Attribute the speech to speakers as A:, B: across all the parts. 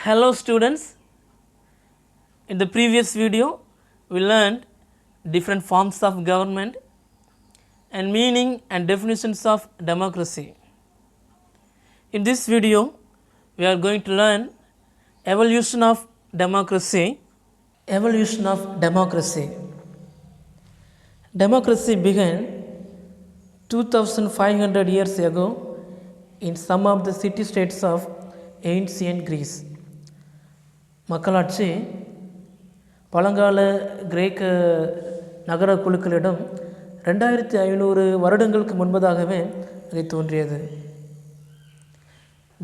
A: Hello students, in the previous video we learned different forms of government and meaning and definitions of democracy. In this video we are going to learn evolution of democracy. Evolution of democracy. Democracy began 2500 years ago in some of the city states of ancient Greece. மக்களாட்சி பழங்கால கிரேக்க நகர குழுக்களிடம் 2500 வருடங்களுக்கு முன்பதாகவே இது தோன்றியது.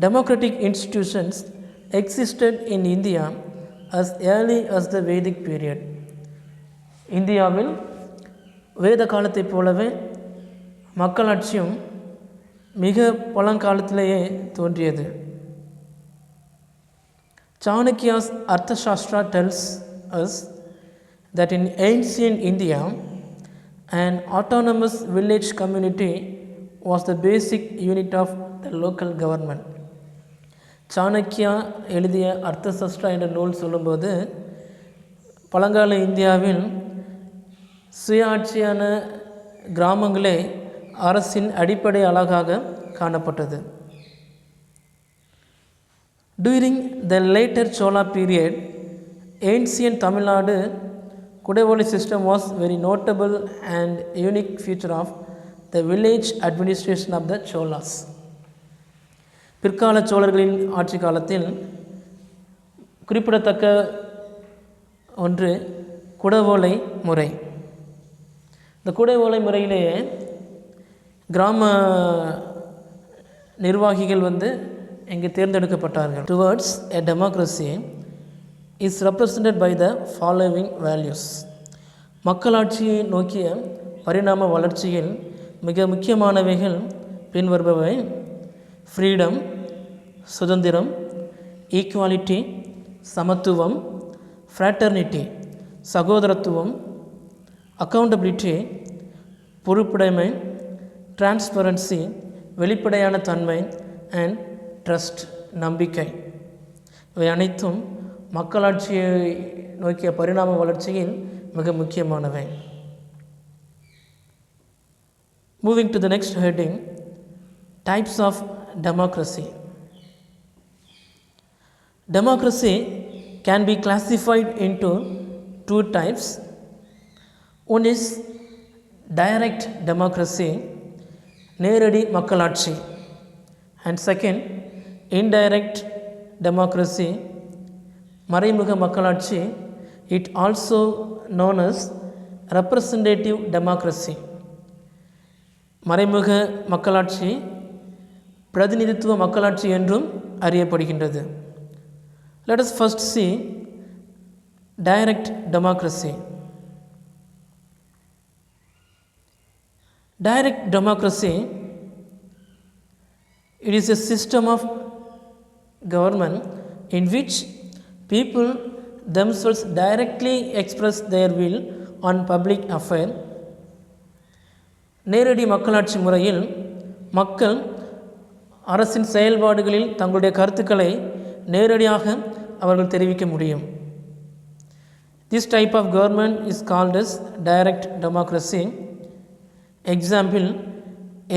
A: Democratic institutions existed in India as early as the Vedic period. இந்தியாவில் வேத காலத்தைப் போலவே மக்களாட்சியும் மிக பழங்காலத்திலேயே தோன்றியது. Chanakya's Arthashastra tells us that in ancient India, an autonomous village community was the basic unit of the local government. Chanakya எழுதிய அர்த்தசஸ்ட்ரா என்ற நூல் சொல்லும்போது பழங்கால இந்தியாவில் சுயாட்சியான கிராமங்களே அரசின் அடிப்படை அலகாக காணப்பட்டது. During the later Chola period, ancient Tamil Nadu Kudevoli system was very notable and unique feature of the village administration of the Cholas. பிற்கால சோழர்களின் ஆட்சி காலத்தில் குறிப்பிடத்தக்க ஒன்று குடவோலை முறை. இந்த குடவோலை முறையிலேயே கிராம நிர்வாகிகள் இங்கு தேர்ந்தெடுக்கப்பட்டார்கள். Towards a democracy is represented by the following values. மக்களாட்சியை நோக்கிய பரிணாம வளர்ச்சியில் மிக முக்கியமானவைகள் பின்வருபவை: ஃப்ரீடம் சுதந்திரம், ஈக்குவாலிட்டி சமத்துவம், ஃப்ராட்டர்னிட்டி சகோதரத்துவம், அக்கௌண்டபிலிட்டி பொறுப்புடைமை, டிரான்ஸ்பரன்சி வெளிப்படையான தன்மை, அண்ட் ட்ரஸ்ட் நம்பிக்கை. இவை அனைத்தும் மக்களாட்சியை நோக்கிய பரிணாம வளர்ச்சியில் மிக முக்கியமானவை. Moving to the next heading, types of democracy. Democracy can be classified into two types. One is direct democracy, நேரடி மக்களாட்சி, and second indirect democracy, மறைமுக மக்களாட்சி. It also known as representative democracy. மறைமுக மக்களாட்சி பிரதிநிதித்துவ மக்களாட்சி என்றும் அறியப்படுகின்றது. Let us first see direct democracy. Direct democracy, it is a system of government in which people themselves directly express their will on public affairs. நேரடி மக்களாட்சி முறையில் மக்கள் அரசின் செயல்பாடுகளில் தங்களுடைய கருத்துக்களை நேரடியாக அவர்கள் தெரிவிக்க முடியும். This type of government is called as direct democracy. Example,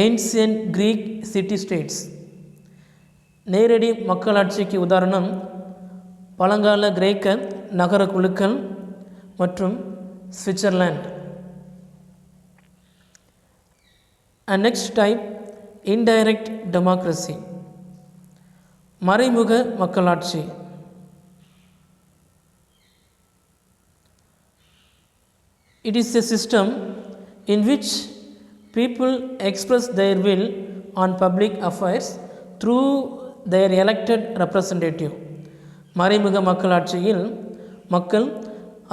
A: ancient Greek city states. நேரடி மக்களாட்சிக்கு உதாரணம் பழங்கால கிரேக்க நகர குழுக்கள் மற்றும் Switzerland. And next type, indirect democracy, மறைமுக மக்களாட்சி. It is a system in which people express their will on public affairs through their elected representative. மறைமுக மக்களாட்சியில் மக்கள்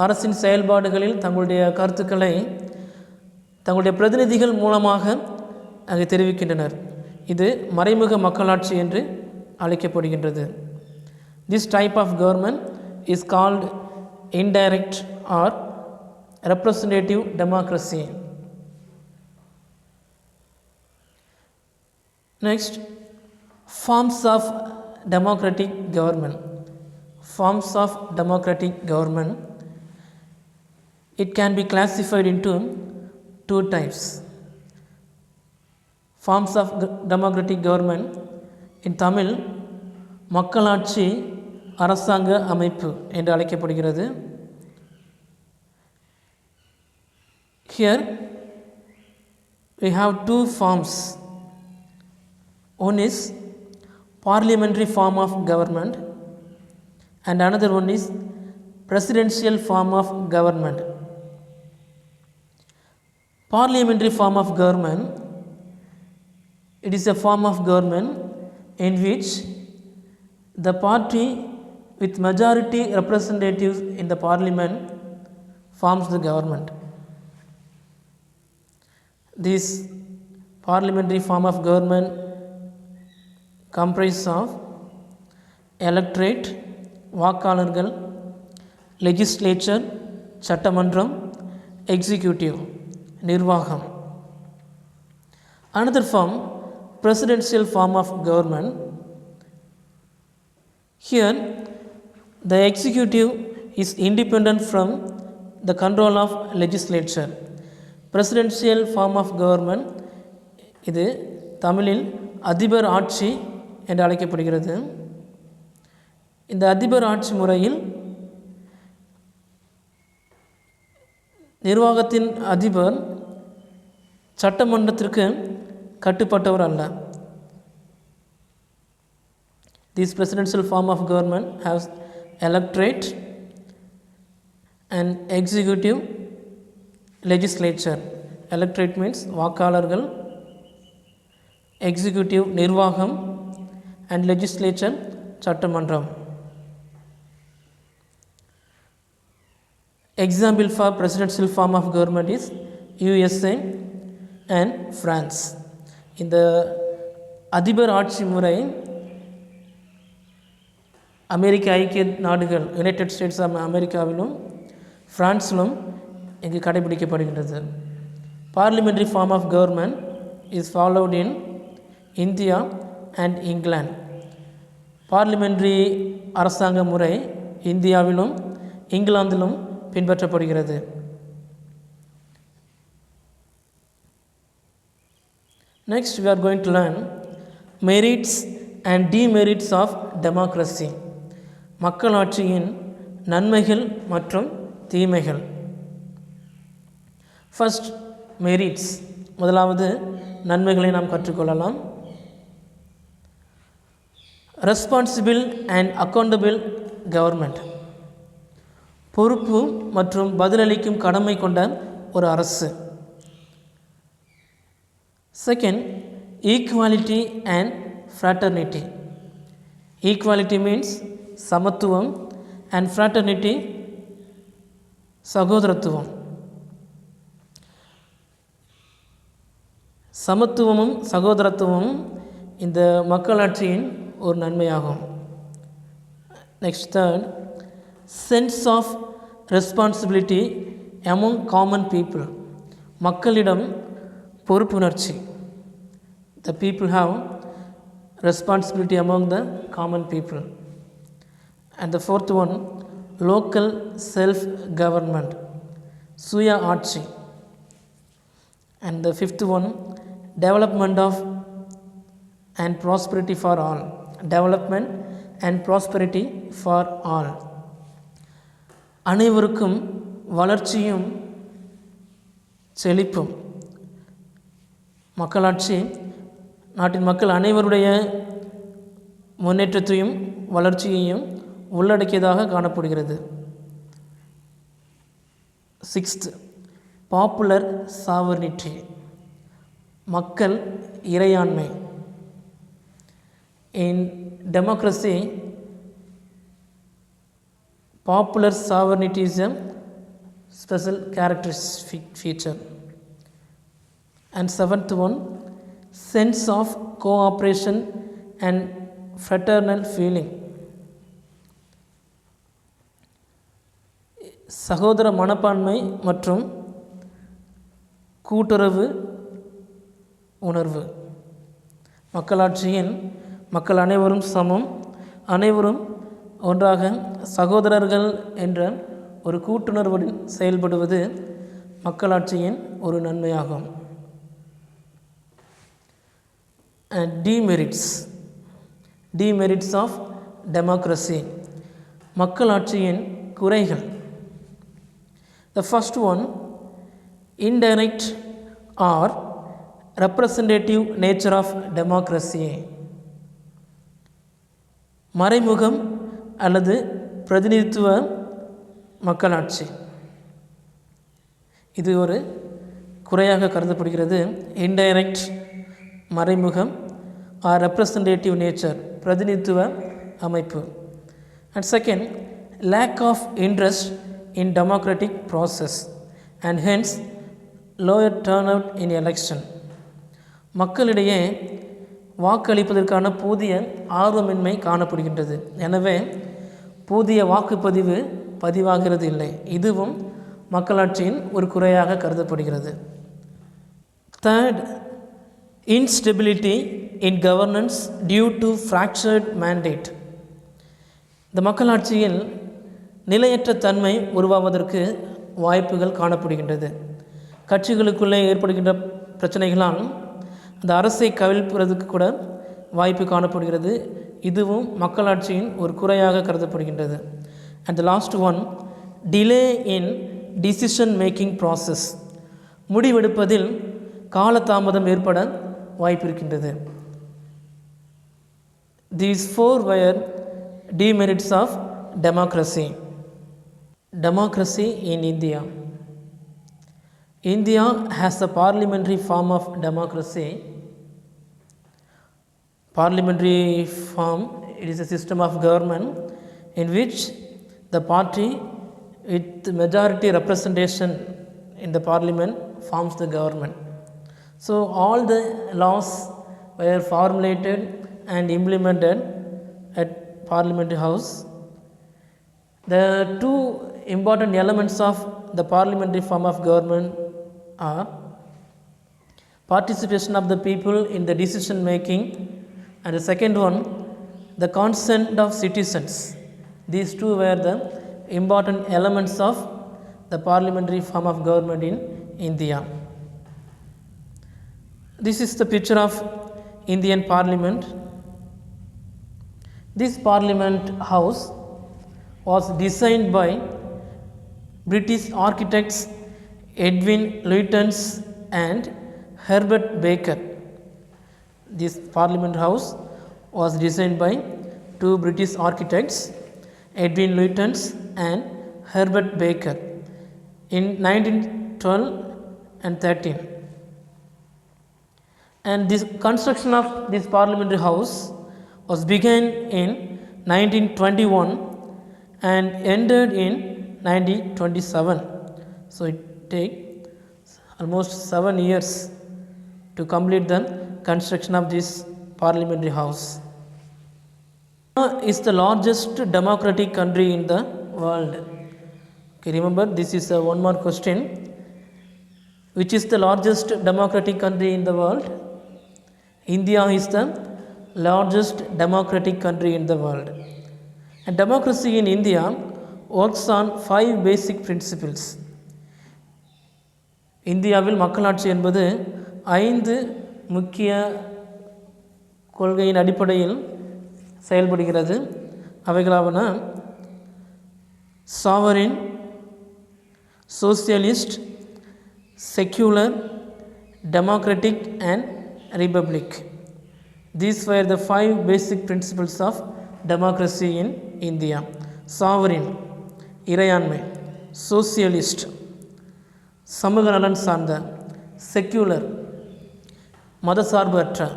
A: அரசின் செயல்பாடுகளில் தங்களுடைய கருத்துக்களை தங்களுடைய பிரதிநிதிகள் மூலமாக அங்கே தெரிவிக்கின்றனர். இது மறைமுக மக்களாட்சி என்று அழைக்கப்படுகின்றது. This type of government is called indirect or representative democracy. Next, forms of democratic government. Forms of democratic government. It can be classified into two types. Forms of democratic government. In Tamil, மக்களாட்சி அரசாங்க அமைப்பு என்று அழைக்கப்படுகிறது. Here we have two forms. One is parliamentary form of government and another one is presidential form of government. Parliamentary form of government, it is a form of government in which the party with majority representatives in the parliament forms the government. This parliamentary form of government comprises of electorate, வாக்காளர்கள், legislature, சட்டமன்றம், executive, நிர்வாகம். Another form, presidential form of government. Here, the executive is independent from the control of legislature. Presidential form of government, இது தமிழில் அதிபர் ஆட்சி என்று அழைக்கப்படுகிறது. இந்த அதிபர் ஆட்சி முறையில் நிர்வாகத்தின் அதிபர் சட்டமன்றத்திற்கு கட்டுப்பட்டவர் அல்ல. This presidential form of government has electorate and executive, legislature. Electorate means வாக்காளர்கள், executive நிர்வாகம் and legislature சட்டமன்றம். Example for presidential form of government is USA and France. இந்த அதிபர் ஆட்சி முறை அமெரிக்க ஐக்கிய நாடுகள் யுனைடெட் ஸ்டேட்ஸ் ஆஃப் அமெரிக்காவிலும் பிரான்சிலும் இங்கு கடைபிடிக்கப்படுகின்றது. Parliamentary form of government is followed in India and England. Parliamentary அரசாங்க முறை இந்தியாவிலும் இங்கிலாந்திலும் பின்பற்றப்படுகிறது. Next we are going to learn merits and demerits of democracy. மக்களாட்சியின் நன்மைகள் மற்றும் தீமைகள். ஃபர்ஸ்ட் மெரிட்ஸ், முதலாவது நன்மைகளை நாம் கற்றுக்கொள்ளலாம். ரெஸ்பான்சிபிள் அண்ட் அக்கௌண்டபிள் கவர்மெண்ட், பொறுப்பு மற்றும் பதிலளிக்கும் கடமை கொண்ட ஒரு அரசு. Second, equality and fraternity. Equality means சமத்துவம் அண்ட் ஃப்ராட்டர்னிட்டி சகோதரத்துவம். சமத்துவமும் சகோதரத்துவமும் இந்த மக்களாட்சியின் ஒரு நன்மையாகும். Next third, sense of responsibility among common people. மக்களிடம் பொறுப்புணர்ச்சி. The people have responsibility among the common people. And the fourth one, local self-government, சுய ஆட்சி. And the fifth one, development of and prosperity for all. Development and prosperity for all. அனைவருக்கும் வளர்ச்சியும் செழிப்பும். மக்களாட்சி நாட்டின் மக்கள் அனைவருடைய முன்னேற்றத்தையும் வளர்ச்சியையும் உள்ளடக்கியதாக காணப்படுகிறது. சிக்ஸ்த், பாப்புலர் சாவர்னிட்டி, மக்கள் இறையாண்மை. இன் democracy, popular sovereignty is a special characteristic feature. And seventh one, sense of cooperation and fraternal feeling. சகோதர மனப்பான்மை மற்றும் கூட்டுறவு உணர்வு. மக்களாட்சியின் மக்கள் அனைவரும் சமம், அனைவரும் ஒன்றாக சகோதரர்கள் என்ற ஒரு கூட்டுணர்வுடன் செயல்படுவது மக்களாட்சியின் ஒரு நன்மையாகும். demerits of democracy, மக்களாட்சியின் குறைகள். The first one, indirect or representative nature of democracy, மறைமுகம் அல்லது பிரதிநிதித்துவ மக்களாட்சி. இது ஒரு குறையாக கருதப்படுகிறது. இன்டைரக்ட் மறைமுகம், ஆர் ரெப்ரசன்டேட்டிவ் நேச்சர் பிரதிநிதித்துவ அமைப்பு. And second, lack of interest in democratic process and hence lower turnout in election, மக்களிடையே வாக்களிப்பதற்கான போதிய ஆர்வமின்மை காணப்படுகின்றது. எனவே போதிய வாக்குப்பதிவு பதிவாகிறது இல்லை. இதுவும் மக்களாட்சியின் ஒரு குறையாக கருதப்படுகிறது. Third, instability in governance due to fractured mandate, இந்த மக்களாட்சியில் நிலையற்ற தன்மை உருவாவதற்கு வாய்ப்புகள் காணப்படுகின்றது. கட்சிகளுக்குள்ளே ஏற்படுகின்ற பிரச்சனைகளால் அந்த அரசை கவிழ்ப்பதற்கு கூட வாய்ப்பு காணப்படுகிறது. இதுவும் மக்களாட்சியின் ஒரு குறையாக கருதப்படுகின்றது. And the last one, delay in decision making process, முடிவெடுப்பதில் காலதாமதம் ஏற்பட வாய்ப்பு இருக்கின்றது. These four were demerits of democracy. Democracy in India. India has a parliamentary form of democracy. Parliamentary form, it is a system of government in which the party with majority representation in the parliament forms the government. So all the laws were formulated and implemented at parliamentary house. The two important elements of the parliamentary form of government are participation of the people in the decision making, and the second one, the consent of citizens. These two were the important elements of the parliamentary form of government in India. This is the picture of Indian Parliament. This Parliament House was designed by British architects Edwin Lutyens and Herbert Baker. This Parliament House was designed by two British architects, Edwin Lutyens and Herbert Baker, in 1912 and 13. And this construction of this parliamentary house was began in 1921 and ended in 1927. So it takes almost 7 years to complete the construction of this parliamentary house. India is the largest democratic country in the world. Okay, remember this is one more question. Which is the largest democratic country in the world? India is the largest democratic country in the world. And democracy in India works on 5 basic principles. இந்தியாவில் மக்களாட்சி என்பது 5 முக்கிய கொள்கையின் அடிப்படையில் செயல்படுகிறது. அவைகளாவன sovereign, socialist, secular, democratic and republic. These were the 5 basic principles of democracy in India. Sovereign, இறையாண்மை. Socialist, சமூக நலன் சார்ந்த. Secular, மதசார்பற்ற.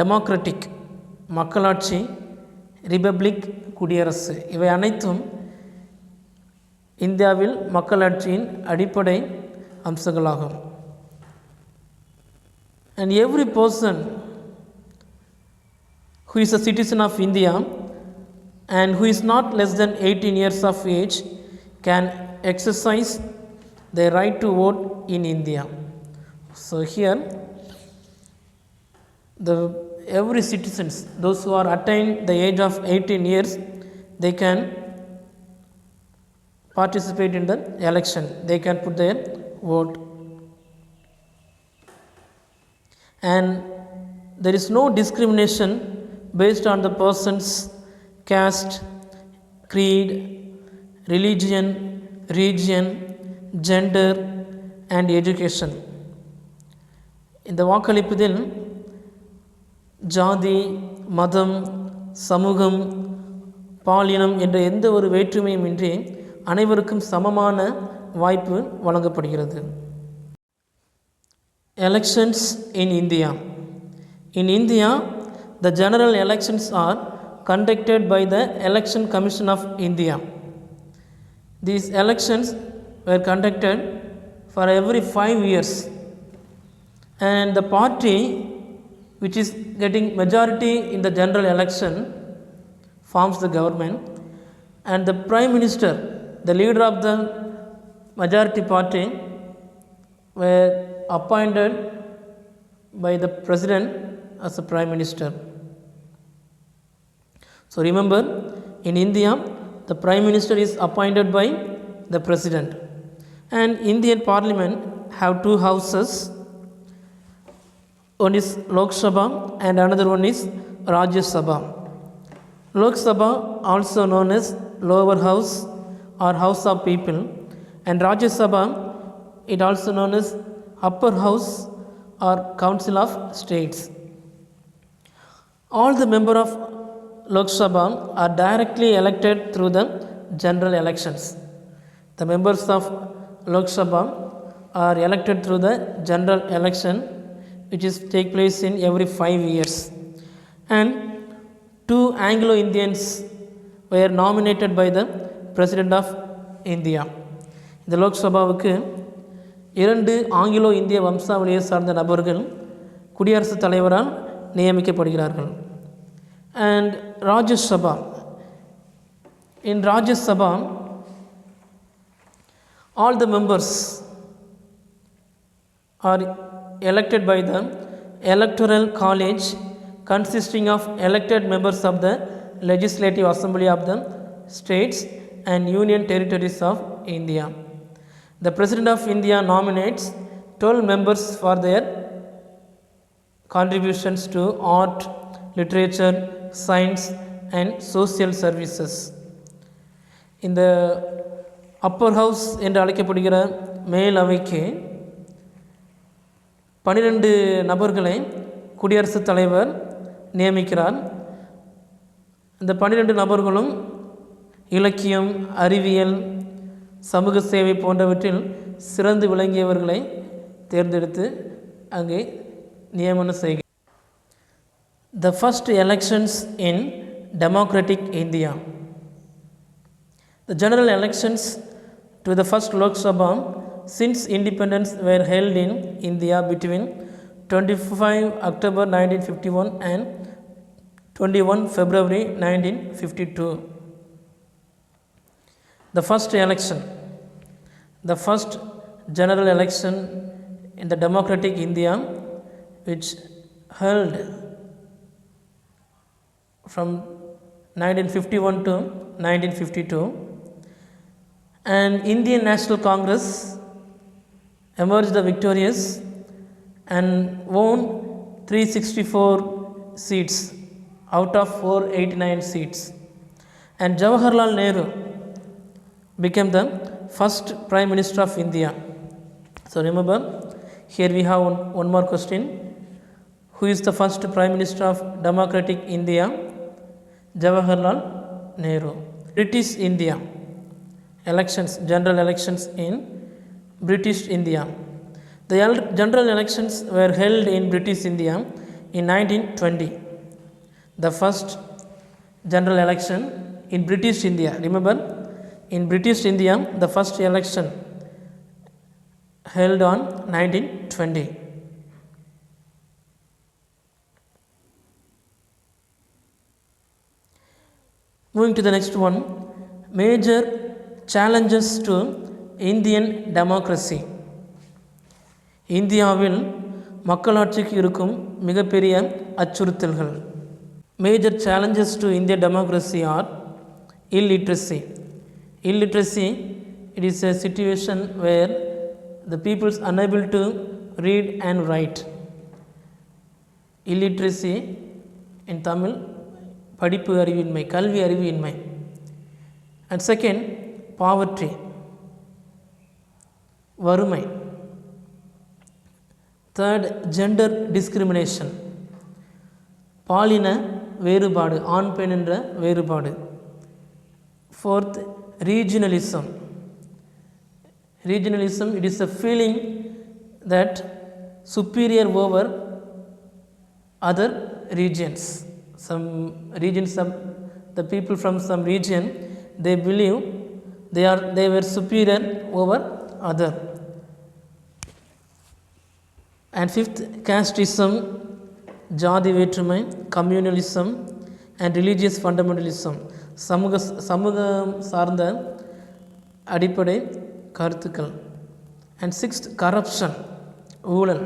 A: Democratic, மக்களாட்சி. Republic, குடியரசு. இவை அனைத்தும் இந்தியாவில் மக்களாட்சியின் அடிப்படை அம்சங்களாகும். And every person who is a citizen of India and who is not less than 18 years of age can exercise their right to vote in India. So here every citizens, those who are attained the age of 18 years, they can participate in the election, they can put their vote. And there is no discrimination based on the person's caste, creed, religion, region, gender and education. இந்த வாக்களிப்பதில் ஜாதி, மதம், சமூகம், பாலினம் என்ற எந்த ஒரு வேற்றுமையும் இன்றி அனைவருக்கும் சமமான வாய்ப்பு வழங்கப்படுகிறது. Elections in India. In India, the general elections are conducted by the Election Commission of India. These elections were conducted for every 5 years, and the party which is getting majority in the general election forms the government, and the prime minister, the leader of the majority party, were appointed by the president as a prime minister. So remember, in India, the prime minister is appointed by the president, and Indian parliament have two houses. One is Lok Sabha and another one is Rajya Sabha. Lok Sabha, also known as lower house or house of people, and Rajya Sabha, it also known as upper house or council of states. All the members of Lok Sabha are directly elected through the general elections. The members of Lok Sabha are elected through the general election, which is take place in every 5 years. And 2 Anglo-Indians were nominated by the President of India. இந்த Lok சபாவுக்கு 2 Anglo இந்திய வம்சாவளியை சார்ந்த நபர்கள் குடியரசுத் தலைவரால் நியமிக்கப்படுகிறார்கள். And Rajya Sabha. In Rajya Sabha, all the members are elected by the electoral college consisting of elected members of the legislative assembly of the states and union territories of India. The President of India nominates 12 members for their contributions to art, literature, science and social services. இந்த Appar house என்று அழைக்கப்படுகிற மேல் அவைக்கு 12 நபர்களை குடியரசுத் தலைவர் நியமிக்கிறார். இந்த 12 நபர்களும் இலக்கியம், அறிவியல், சமூக சேவை போன்றவற்றில் சிறந்து விளங்கியவர்களை தேர்ந்தெடுத்து அங்கே நியமனம் செய்கிறார். The first elections in democratic India. The general elections to the first Lok Sabha since independence were held in India between 25 October 1951 and 21 February 1952. The first election, the first general election in the democratic India, which held from 1951 to 1952, and Indian National Congress emerged the victorious and won 364 seats out of 489 seats, and Jawaharlal Nehru became the first Prime Minister of India. So remember, here we have one more question. Who is the first Prime Minister of democratic India? Jawaharlal Nehru. British India. Elections, general elections in British India. The general elections were held in British India in 1920. The first general election in British India. Remember, in British India, the first election held on 1920. Moving to the next one, major challenges to Indian democracy. இந்தியாவில் மக்களாட்சிக்கு இருக்கும் மிகப்பெரிய அச்சுறுத்தல்கள். Major challenges to Indian democracy are Illiteracy. Illiteracy, it is a situation where the people is unable to read and write. Illiteracy in Tamil, படிப்பு அறிவின்மை, கல்வி அறிவின்மை. And second, poverty, வறுமை. Third, gender discrimination, பாலின வேறுபாடு, ஆண் பெண் என்ற வேறுபாடு. Fourth, regionalism. Regionalism, it is a feeling that superior over other regions. Some regions, the people from some region, they believe they were superior over other. And fifth, casteism, ஜாதி வேற்றுமை, communalism and religious fundamentalism, சமூகம் சார்ந்த அடிப்படை கருத்துக்கள். And sixth, corruption, ஊழல்.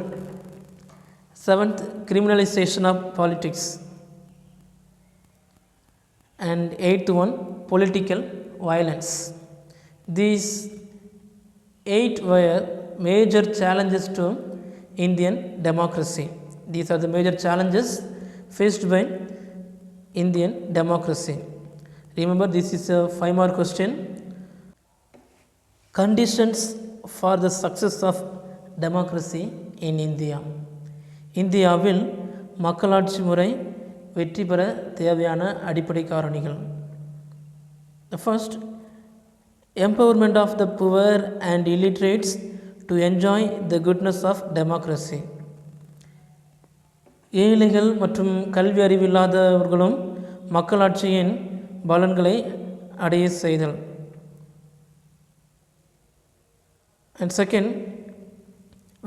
A: Seventh, criminalization of politics. And eighth one, political violence. These 8 were major challenges to Indian democracy. These are the major challenges faced by Indian democracy. Remember, this is a 5-mark question. Conditions for the success of democracy in India. இந்தியாவில் மக்களாட்சி முறை வெற்றி பெற தேவையான அடிப்படை காரணிகள். The first, empowerment of the poor and illiterates to enjoy the goodness of democracy. ஏழைகள் மற்றும் கல்வி அறிவில்லாதவர்களும் மக்களாட்சியின் பலன்களை அடைய செய்தல். And second,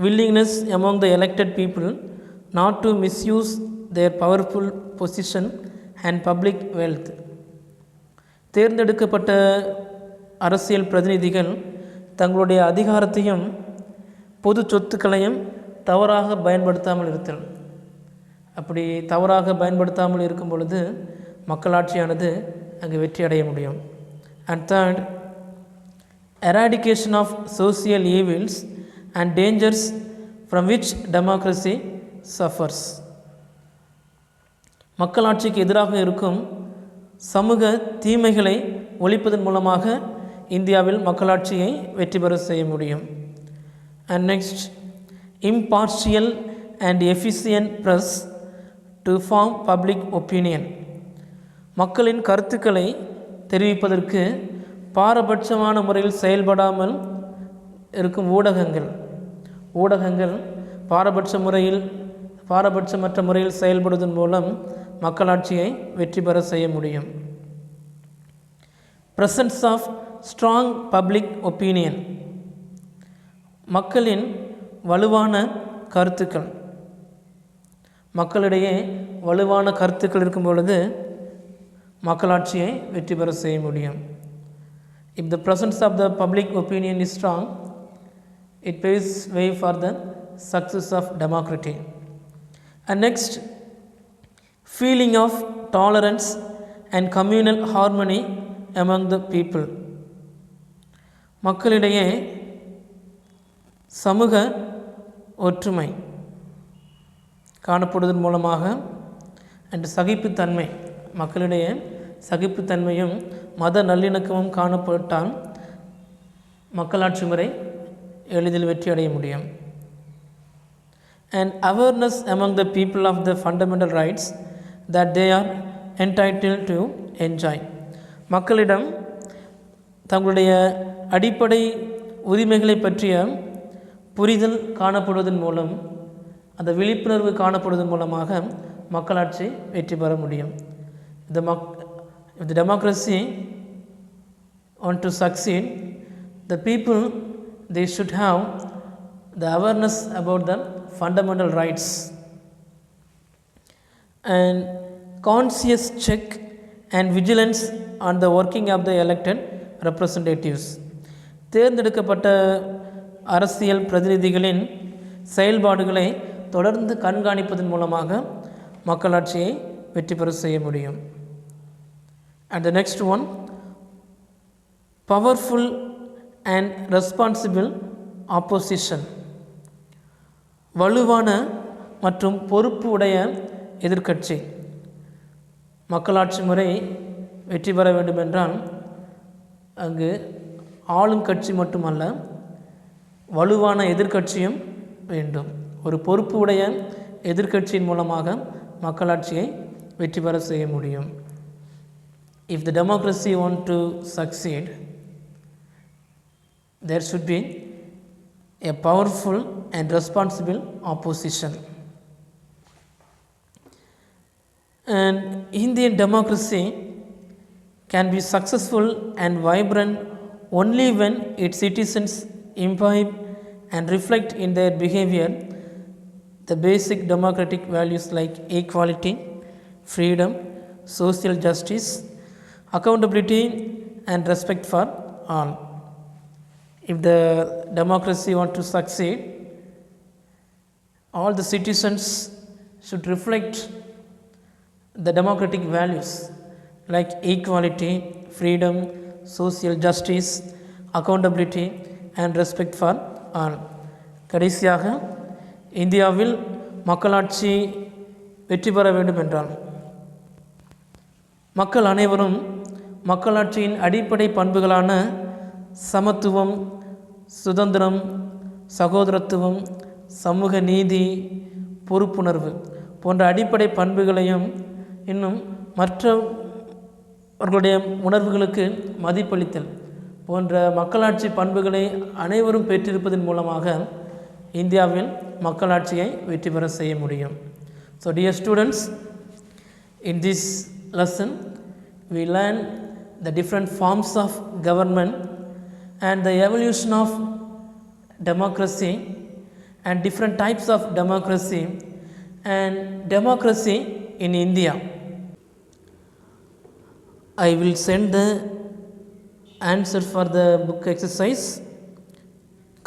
A: willingness among the elected people not to misuse their powerful position and public wealth. தேர்ந்தெடுக்கப்பட்ட அரசியல் பிரதிநிதிகள் தங்களுடைய அதிகாரத்தையும் பொது சொத்துக்களையும் தவறாக பயன்படுத்தாமல் இருத்தல். அப்படி தவறாக பயன்படுத்தாமல் இருக்கும் பொழுது மக்களாட்சியானது அங்கு வெற்றி அடைய முடியும். And third, eradication of social evils and dangers from which democracy suffers. மக்களாட்சிக்கு எதிராக இருக்கும் சமூக தீமைகளை ஒழிப்பதன் மூலமாக இந்தியாவில் மக்களாட்சியை வெற்றி பெற செய்ய முடியும். And next, impartial and efficient press to form public opinion. மக்களின் கருத்துக்களை தெரிவிப்பதற்கு பாரபட்சமான முறையில் செயல்படாமல் இருக்கும் ஊடகங்கள் பாரபட்சமற்ற முறையில் செயல்படுவதன் மூலம் மக்களாட்சியை வெற்றி பெற செய்ய முடியும். Presence of strong public opinion. மக்களின் வலுவான கருத்துக்கள், மக்களிடையே வலுவான கருத்துக்கள் இருக்கும் பொழுது மக்களாட்சியை வெற்றி பெற செய்ய முடியும். If the presence of the public opinion is strong, it paves way for the success of democracy. And next, feeling of tolerance and communal harmony among the people. மக்களிடையே சமூக ஒற்றுமை காணப்படுவதன் மூலமாக அண்ட் சகிப்புத்தன்மை, மக்களிடையே சகிப்புத்தன்மையும் மத நல்லிணக்கமும் காணப்பட்டால் மக்களாட்சி முறை எளிதில் வெற்றி அடைய முடியும். And awareness among the people of the fundamental rights that they are entitled to enjoy. மக்களிடம் தங்களுடைய அடிப்படை உரிமைகளை பற்றிய புரிதல் காணப்படுவதன் மூலம், அந்த விழிப்புணர்வு காணப்படுவதன் மூலமாக மக்களாட்சி வெற்றி பெற முடியும். If the democracy want to succeed, the people, they should have the awareness about the fundamental rights and conscious check and vigilance on the working of the elected representatives. தேர்ந்தெடுக்கப்பட்ட அரசியல் பிரதிநிதிகளின் செயல்பாடுகளை தொடர்ந்து கண்காணிப்பதன் மூலமாக மக்களாட்சியை வெற்றி பெற செய்ய முடியும். And the next one, powerful and responsible opposition, வலுவான மற்றும் பொறுப்பு உடைய எதிர்க்கட்சி. மக்களாட்சி முறை வெற்றி பெற வேண்டுமென்றால் அங்கு ஆளும் கட்சி மட்டுமல்ல, வலுவான எதிர்க்கட்சியும் வேண்டும். ஒரு பொறுப்பு உடைய எதிர்க்கட்சியின் மூலமாக மக்களாட்சியை வெற்றி பெற செய்ய முடியும். If the democracy want to succeed, there should be a powerful and responsible opposition. And Indian democracy can be successful and vibrant only when its citizens imbibe and reflect in their behavior the basic democratic values like equality, freedom, social justice, accountability and respect for all. If the democracy want to succeed, all the citizens should reflect the democratic values like equality, freedom, social justice, accountability and respect for all. கடைசியாக இந்தியாவில் மக்களாட்சி வெற்றி பெற வேண்டும் என்றால் மக்கள் அனைவரும் மக்களாட்சியின் அடிப்படை பண்புகளான சமத்துவம், சுதந்திரம், சகோதரத்துவம், சமூக நீதி, பொறுப்புணர்வு போன்ற அடிப்படை பண்புகளையும் இன்னும் மற்றவர்களுடைய உணர்வுகளுக்கு மதிப்பளித்தல் போன்ற மக்களாட்சி பண்புகளை அனைவரும் பெற்றிருப்பதன் மூலமாக இந்தியாவில் மக்களாட்சியை வெற்றி பெற செய்ய முடியும். So dear students, in this lesson we learn the different forms of government and the evolution of democracy and different types of democracy and democracy in India. I will send the answer for the book exercise.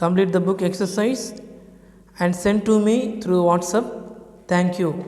A: Complete the book exercise and send to me through WhatsApp. Thank you.